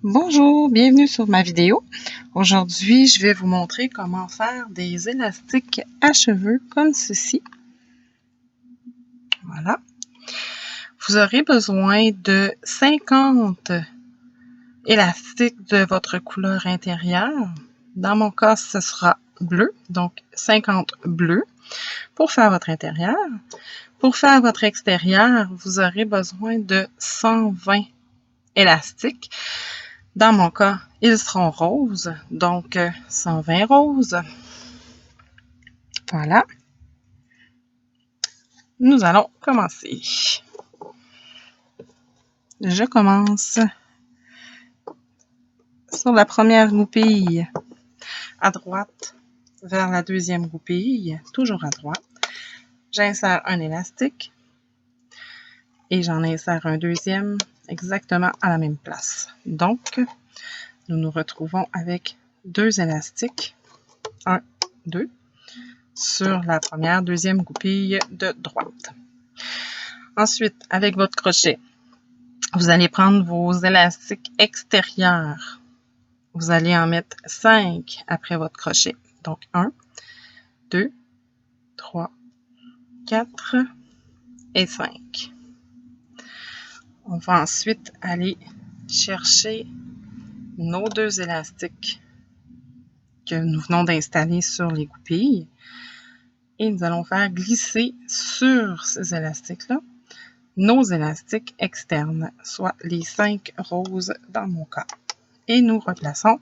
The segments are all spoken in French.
Bonjour, bienvenue sur ma vidéo. Aujourd'hui, je vais vous montrer comment faire des élastiques à cheveux comme ceci. Voilà. Vous aurez besoin de 50 élastiques de votre couleur intérieure. Dans mon cas, ce sera bleu, donc 50 bleus pour faire votre intérieur. Pour faire votre extérieur, vous aurez besoin de 120 élastiques. Dans mon cas, ils seront roses, donc 120 roses. Voilà. Nous allons commencer. Je commence sur la première goupille à droite vers la deuxième goupille, toujours à droite. J'insère un élastique et j'en insère un deuxième exactement à la même place. Donc, nous nous retrouvons avec deux élastiques, 1, 2, sur la première, deuxième goupille de droite. Ensuite, avec votre crochet, vous allez prendre vos élastiques extérieurs. Vous allez en mettre 5 après votre crochet. Donc, 1, 2, 3, 4 et 5. On va ensuite aller chercher nos deux élastiques que nous venons d'installer sur les goupilles. Et nous allons faire glisser sur ces élastiques-là nos élastiques externes, soit les 5 roses dans mon cas. Et nous replaçons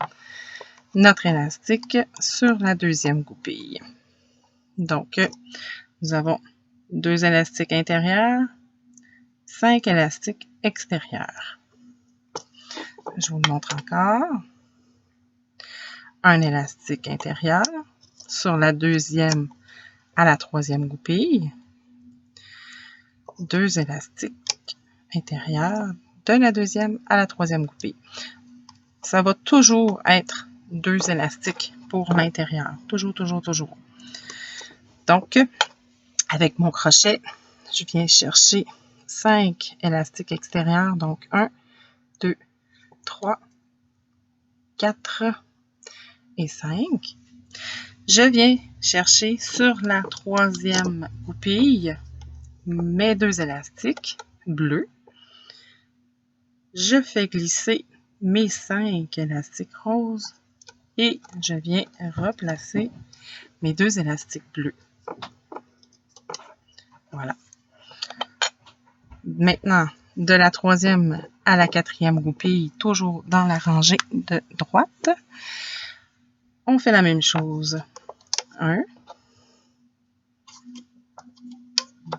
notre élastique sur la deuxième goupille. Donc, nous avons 2 élastiques intérieurs, 5 élastiques extérieurs. Je vous le montre encore. Un élastique intérieur sur la deuxième à la troisième goupille. 2 élastiques intérieurs de la deuxième à la troisième goupille. Ça va toujours être 2 élastiques pour l'intérieur. Toujours, toujours, toujours. Donc, avec mon crochet, je viens chercher 5 élastiques extérieurs. Donc, 1, 2, 3, 4 et 5. Je viens chercher sur la troisième goupille mes 2 élastiques bleus. Je fais glisser mes 5 élastiques roses et je viens replacer mes 2 élastiques bleus. Voilà. Maintenant, de la troisième à la quatrième goupille, toujours dans la rangée de droite, on fait la même chose. 1,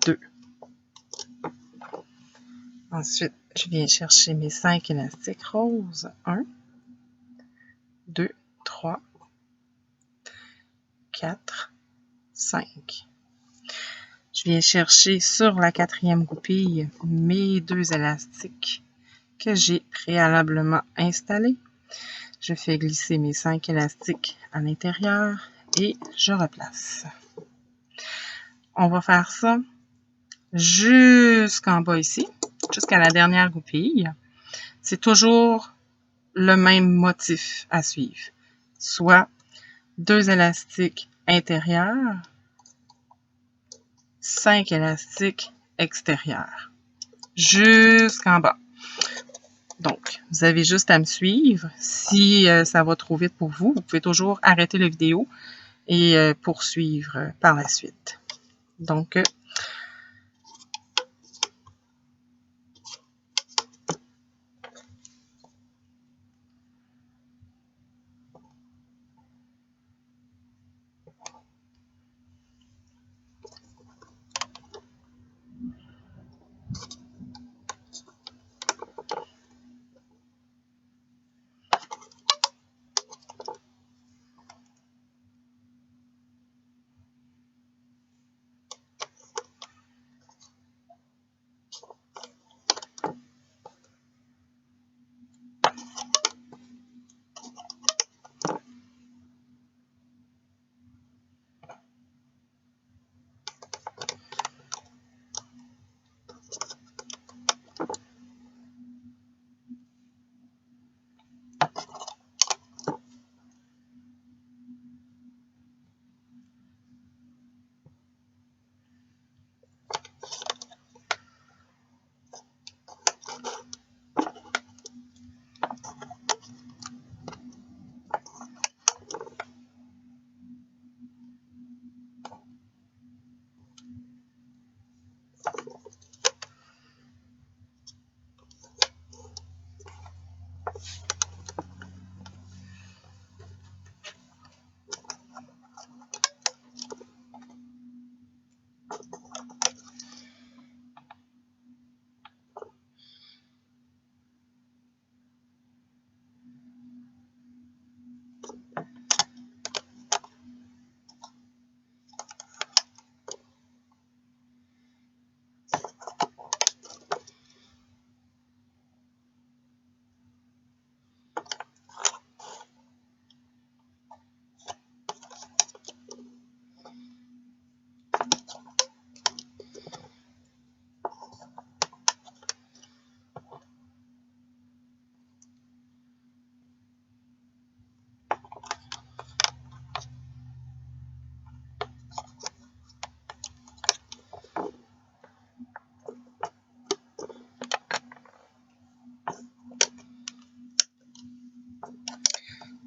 2. Ensuite, je viens chercher mes 5 élastiques roses. 1, 2, 3, 4, 5. Je viens chercher sur la quatrième goupille mes 2 élastiques que j'ai préalablement installés. Je fais glisser mes 5 élastiques à l'intérieur et je replace. On va faire ça jusqu'en bas ici, jusqu'à la dernière goupille. C'est toujours le même motif à suivre, soit 2 élastiques intérieurs, 5 élastiques extérieurs, jusqu'en bas. Donc, vous avez juste à me suivre. Si ça va trop vite pour vous, vous pouvez toujours arrêter la vidéo et poursuivre par la suite. Donc,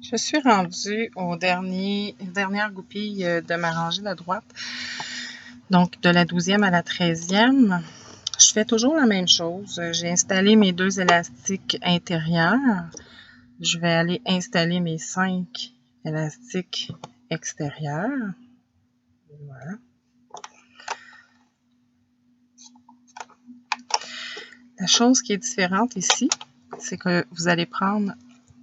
Je suis rendue aux dernières goupilles de ma rangée de droite. Donc, de la 12e à la 13e. Je fais toujours la même chose. J'ai installé mes 2 élastiques intérieurs. Je vais aller installer mes 5 élastiques extérieurs. Voilà. La chose qui est différente ici, c'est que vous allez prendre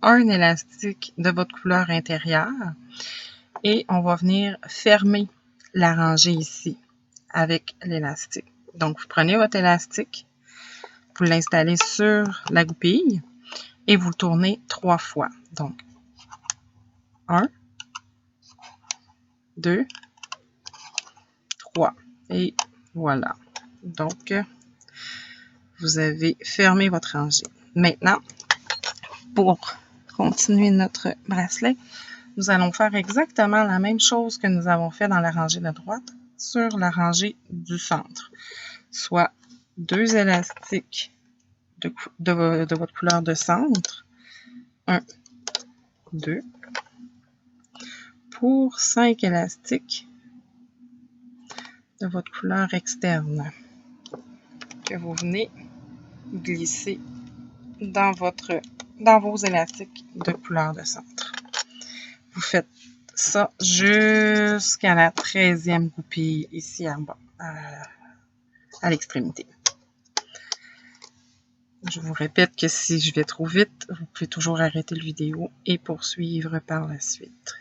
un élastique de votre couleur intérieure et on va venir fermer la rangée ici avec l'élastique. Donc, vous prenez votre élastique, vous l'installez sur la goupille et vous le tournez 3 fois. Donc, 1, 2, 3. Et voilà. Donc, vous avez fermé votre rangée. Maintenant, pour continuer notre bracelet, nous allons faire exactement la même chose que nous avons fait dans la rangée de droite sur la rangée du centre, soit 2 élastiques de votre couleur de centre, 1, 2, pour 5 élastiques de votre couleur externe que vous venez glisser dans vos élastiques de couleur de centre. Vous faites ça jusqu'à la 13e goupille ici en bas, à l'extrémité. Je vous répète que si je vais trop vite, vous pouvez toujours arrêter la vidéo et poursuivre par la suite.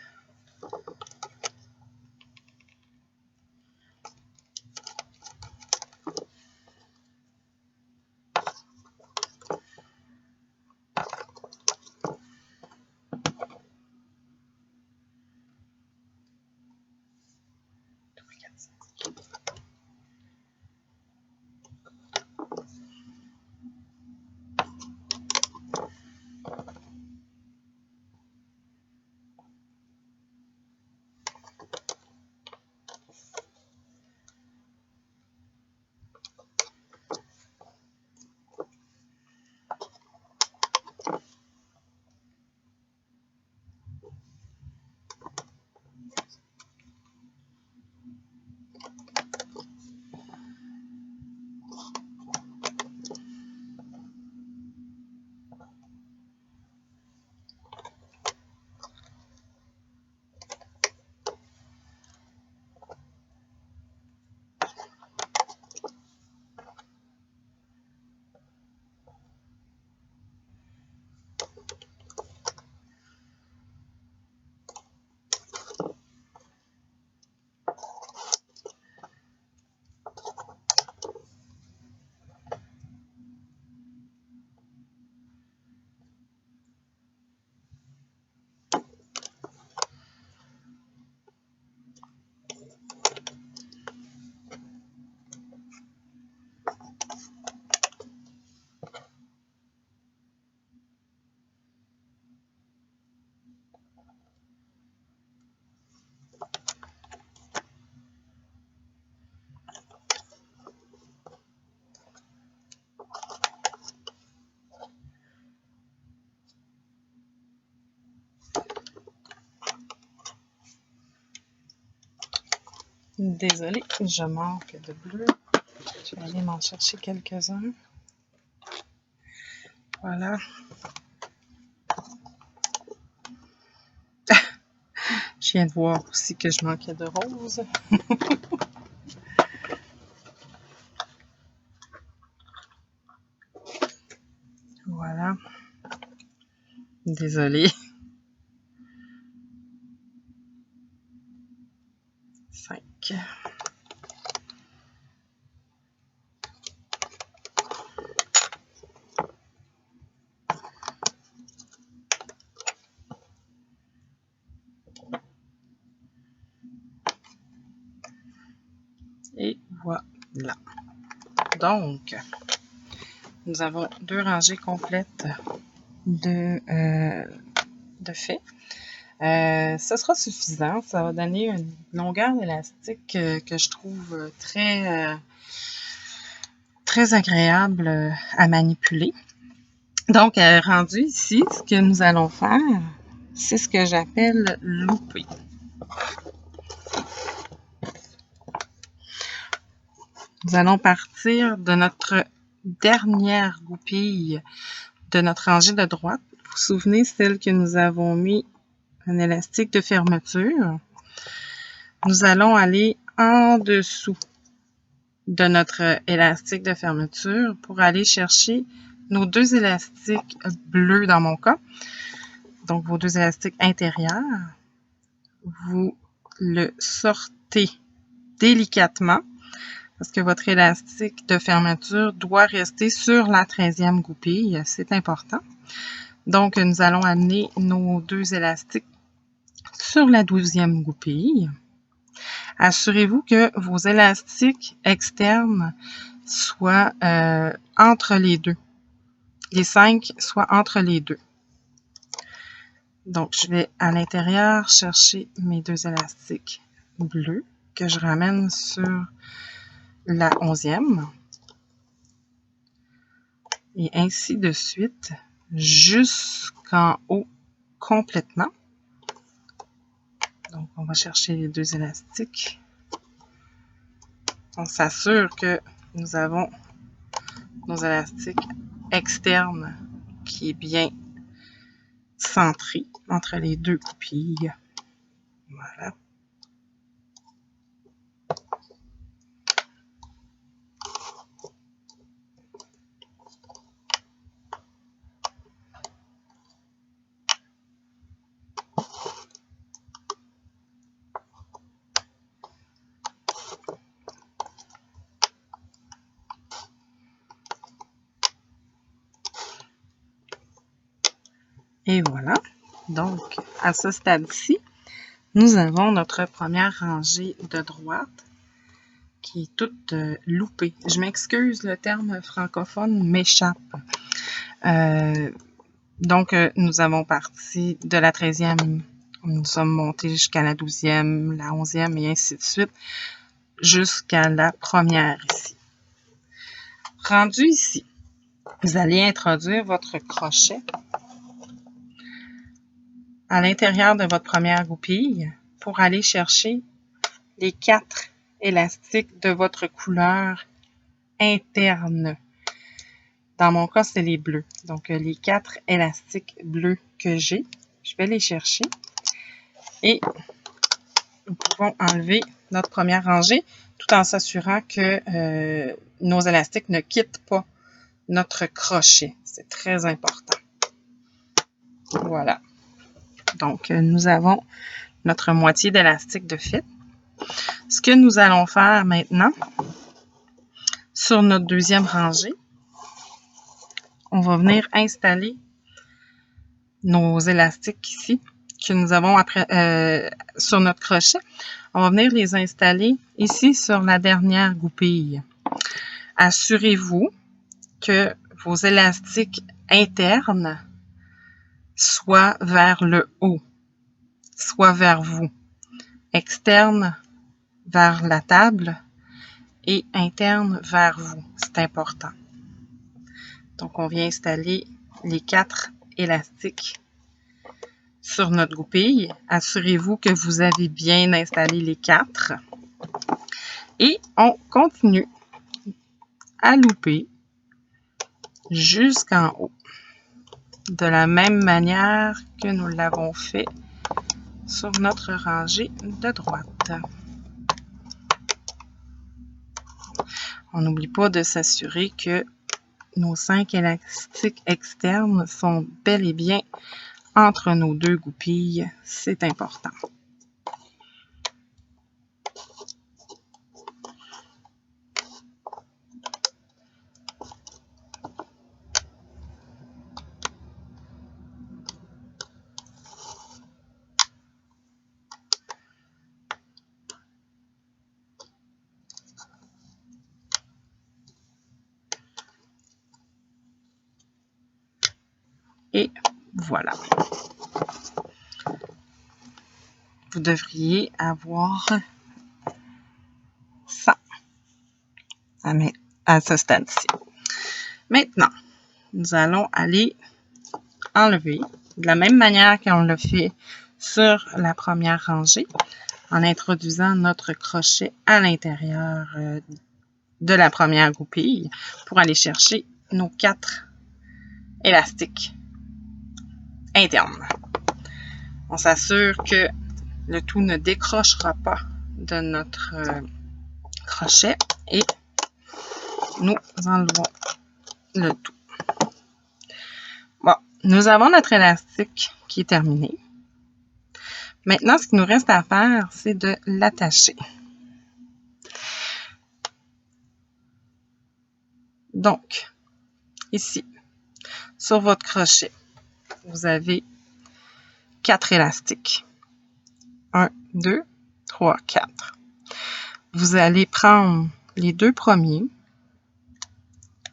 Désolée, je manque de bleu. Je vais aller m'en chercher quelques-uns. Voilà. Je viens de voir aussi que je manquais de rose. Voilà. Désolée. 5. Et voilà. Donc, nous avons 2 rangées complètes de faits. Ce sera suffisant. Ça va donner une longueur d'élastique que je trouve très agréable à manipuler. Donc, rendu ici, ce que nous allons faire, c'est ce que j'appelle louper. Nous allons partir de notre dernière goupille de notre rangée de droite. Vous vous souvenez, celle que nous avons mis un élastique de fermeture. Nous allons aller en dessous de notre élastique de fermeture pour aller chercher nos deux élastiques bleus dans mon cas. Donc, vos deux élastiques intérieurs. Vous le sortez délicatement parce que votre élastique de fermeture doit rester sur la 13e goupille. C'est important. Donc, nous allons amener nos deux élastiques sur la 12e goupille. Assurez-vous que vos élastiques externes soient entre les deux. Les 5 soient entre les deux. Donc, je vais à l'intérieur chercher mes deux élastiques bleus que je ramène sur la 11e. Et ainsi de suite jusqu'en haut complètement. Donc, on va chercher les deux élastiques. On s'assure que nous avons nos élastiques externes qui est bien centré entre les deux goupilles. Voilà. Et voilà. Donc, à ce stade-ci, nous avons notre première rangée de droite qui est toute loupée. Je m'excuse, le terme francophone m'échappe. Donc, nous avons parti de la 13e, nous sommes montés jusqu'à la 12e, la 11e et ainsi de suite, jusqu'à la première ici. Rendu ici, vous allez introduire votre crochet à l'intérieur de votre première goupille pour aller chercher les 4 élastiques de votre couleur interne. Dans mon cas, c'est les bleus. Donc, les 4 élastiques bleus que j'ai, je vais les chercher. Et nous pouvons enlever notre première rangée tout en s'assurant que nos élastiques ne quittent pas notre crochet. C'est très important. Voilà. Donc, nous avons notre moitié d'élastique de fil. Ce que nous allons faire maintenant, sur notre deuxième rangée, on va venir installer nos élastiques ici, que nous avons après, sur notre crochet. On va venir les installer ici sur la dernière goupille. Assurez-vous que vos élastiques internes soient vers le haut, soit vers vous. Externe vers la table et interne vers vous. C'est important. Donc, on vient installer les 4 élastiques sur notre goupille. Assurez-vous que vous avez bien installé les 4. Et on continue à louper jusqu'en haut. De la même manière que nous l'avons fait sur notre rangée de droite. On n'oublie pas de s'assurer que nos 5 élastiques externes sont bel et bien entre nos deux goupilles. C'est important. Et voilà. Vous devriez avoir ça à ce stade-ci. Maintenant, nous allons aller enlever de la même manière qu'on l'a fait sur la première rangée en introduisant notre crochet à l'intérieur de la première goupille pour aller chercher nos 4 élastiques internes. On s'assure que le tout ne décrochera pas de notre crochet et nous enlevons le tout. Bon, nous avons notre élastique qui est terminé. Maintenant, ce qu'il nous reste à faire, c'est de l'attacher. Donc, ici, sur votre crochet, vous avez 4 élastiques. 1, 2, 3, 4. Vous allez prendre les 2 premiers.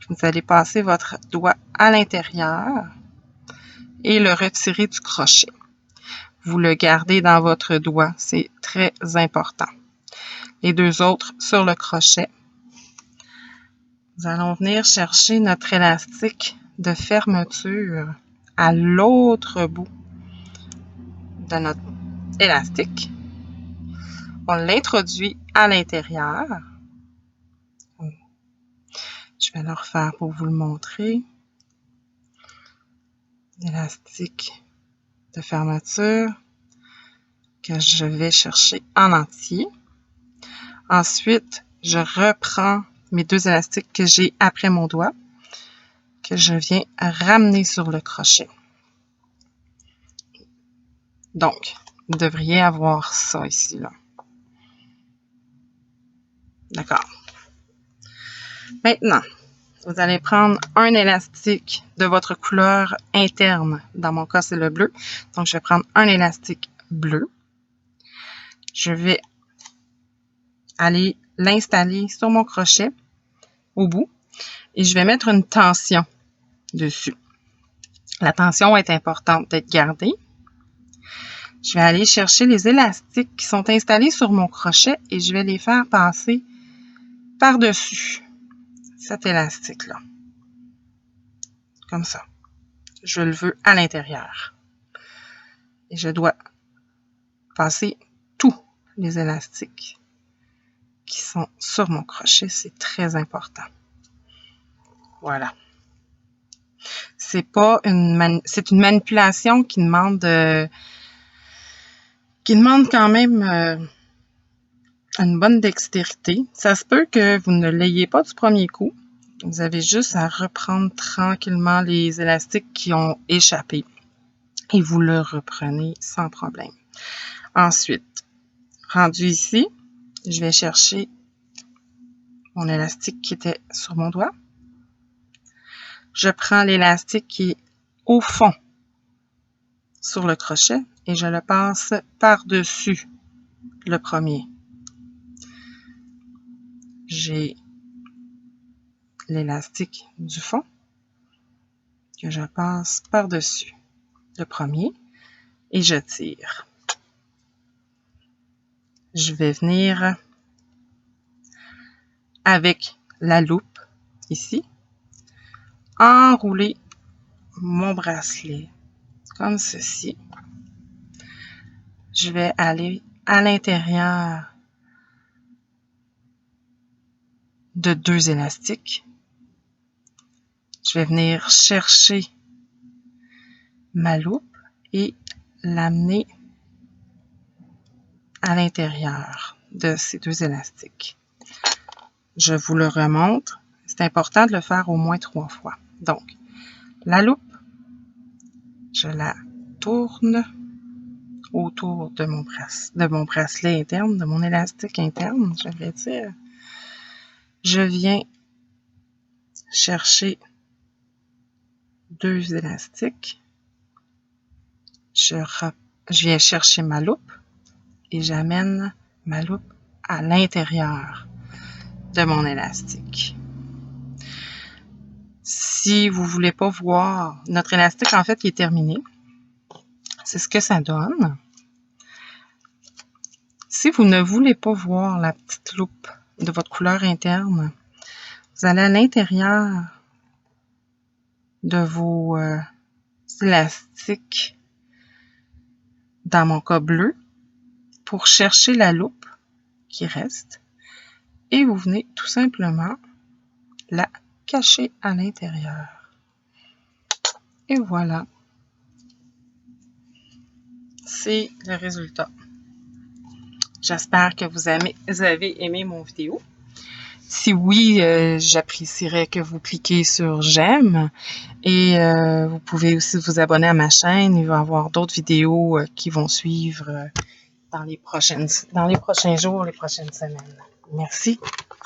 Vous allez passer votre doigt à l'intérieur et le retirer du crochet. Vous le gardez dans votre doigt, c'est très important. Les 2 autres sur le crochet. Nous allons venir chercher notre élastique de fermeture à l'autre bout de notre élastique. On l'introduit à l'intérieur. Je vais le refaire pour vous le montrer. L'élastique de fermeture que je vais chercher en entier. Ensuite, je reprends mes 2 élastiques que j'ai après mon doigt, que je viens ramener sur le crochet. Donc, vous devriez avoir ça ici, là. D'accord. Maintenant, vous allez prendre un élastique de votre couleur interne. Dans mon cas, c'est le bleu. Donc, je vais prendre un élastique bleu. Je vais aller l'installer sur mon crochet au bout et je vais mettre une tension dessus. La tension est importante d'être gardée. Je vais aller chercher les élastiques qui sont installés sur mon crochet et je vais les faire passer par-dessus cet élastique-là. Comme ça. Je le veux à l'intérieur. Et je dois passer tous les élastiques qui sont sur mon crochet. C'est très important. Voilà. C'est une manipulation qui demande quand même une bonne dextérité. Ça se peut que vous ne l'ayez pas du premier coup. Vous avez juste à reprendre tranquillement les élastiques qui ont échappé et vous le reprenez sans problème. Ensuite, rendu ici, je vais chercher mon élastique qui était sur mon doigt. Je prends l'élastique qui est au fond sur le crochet et je le passe par-dessus le premier. J'ai l'élastique du fond que je passe par-dessus le premier et je tire. Je vais venir avec la loupe ici enrouler mon bracelet comme ceci. Je vais aller à l'intérieur de 2 élastiques. Je vais venir chercher ma loupe et l'amener à l'intérieur de ces 2 élastiques. Je vous le remontre. C'est important de le faire au moins 3 fois. Donc, la loupe, je la tourne autour de mon bracelet interne, de mon élastique interne, je vais dire. Je viens chercher 2 élastiques. Je viens chercher ma loupe et j'amène ma loupe à l'intérieur de mon élastique. Si vous ne voulez pas voir, notre élastique, en fait, il est terminé. C'est ce que ça donne. Si vous ne voulez pas voir la petite loupe de votre couleur interne, vous allez à l'intérieur de vos élastiques, dans mon cas bleu, pour chercher la loupe qui reste. Et vous venez tout simplement la cacher à l'intérieur. Et voilà. C'est le résultat. J'espère que vous avez aimé mon vidéo. Si oui, j'apprécierais que vous cliquiez sur j'aime et vous pouvez aussi vous abonner à ma chaîne. Il va y avoir d'autres vidéos qui vont suivre dans les prochains jours, les prochaines semaines. Merci.